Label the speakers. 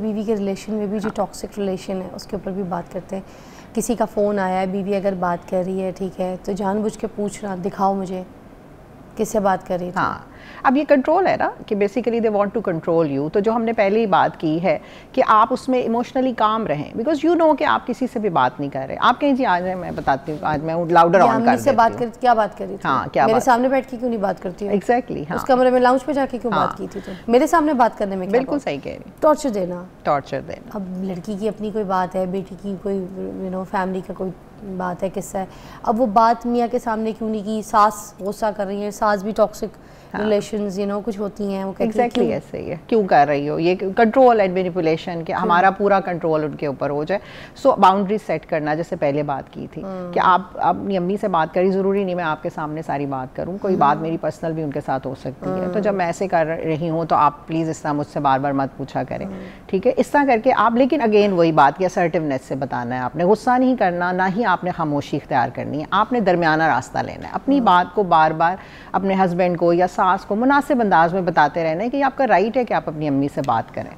Speaker 1: بیوی کے ریلیشن میں بھی جو ٹاکسک ریلیشن ہے اس کے اوپر بھی بات کرتے ہیں. کسی کا فون آیا ہے, بیوی اگر بات کر رہی ہے ٹھیک ہے, تو جان بوجھ کے پوچھنا دکھاؤ مجھے کس سے بات کر رہی تھی.
Speaker 2: ہاں اب یہ کنٹرول ہے نا کہ basically they want to control you. تو جو ہم نے پہلے ہی بات کی ہے کہ آپ اس میں ایموشنلی کام رہیں, بیکاز یو نو کہ آپ کسی سے بھی بات نہیں کر رہے. آپ کہیں جی آج میں بتاتی ہوں, آج میں لاؤڈر آن کر دیتی ہوں.
Speaker 1: کیا بات کر رہی تھی,
Speaker 2: ہاں کیا
Speaker 1: میرے سامنے بیٹھ کے کیوں نہیں بات کرتی ہو,
Speaker 2: ایگزیکٹلی
Speaker 1: اس کمرے میں لاؤنج پہ جا کے کیوں بات کی تھی, تو میرے سامنے بات کرنے میں
Speaker 2: بالکل صحیح کہہ رہی.
Speaker 1: ٹارچر دینا,
Speaker 2: ٹارچر دینا.
Speaker 1: اب لڑکی کی اپنی کوئی بات ہے, بیٹی کی کوئی فیملی کا کوئی بات ہے, قصہ ہے, اب وہ بات میاں کے سامنے کیوں نہیں کی, ساس غصہ کر رہی ہے, ساس بھی ٹاکسک ریلیشنز کچھ ہوتی ہیں, وہ کہتی ہیں
Speaker 2: ایگزیکٹلی ایسے ہی ہے, کیوں کر رہی ہو, یہ کنٹرول اینڈ مینیپولیشن کہ ہمارا پورا کنٹرول ان کے اوپر ہو جائے. سو باؤنڈری سیٹ کرنا, جیسے پہلے بات کی تھی کہ آپ اپنی امی سے بات کری, ضروری نہیں میں آپ کے سامنے ساری بات کروں, کوئی بات میری پرسنل بھی ان کے ساتھ ہو سکتی ہے, تو جب میں ایسے کر رہی ہوں تو آپ پلیز اس طرح مجھ سے بار بار مت پوچھا کریں, ٹھیک ہے, اس طرح کر کے آپ. لیکن اگین وہی بات کہ اسرٹیونیس سے بتانا ہے, آپ نے غصہ نہیں کرنا, نہ ہی آپ نے خاموشی اختیار کرنی ہے, آپ نے درمیانہ راستہ لینا ہے. اپنی بات کو بار بار اپنے ہسبینڈ کو یا ساس کو مناسب انداز میں بتاتے رہنا ہے کہ یہ آپ کا رائٹ ہے کہ آپ اپنی امی سے بات کریں.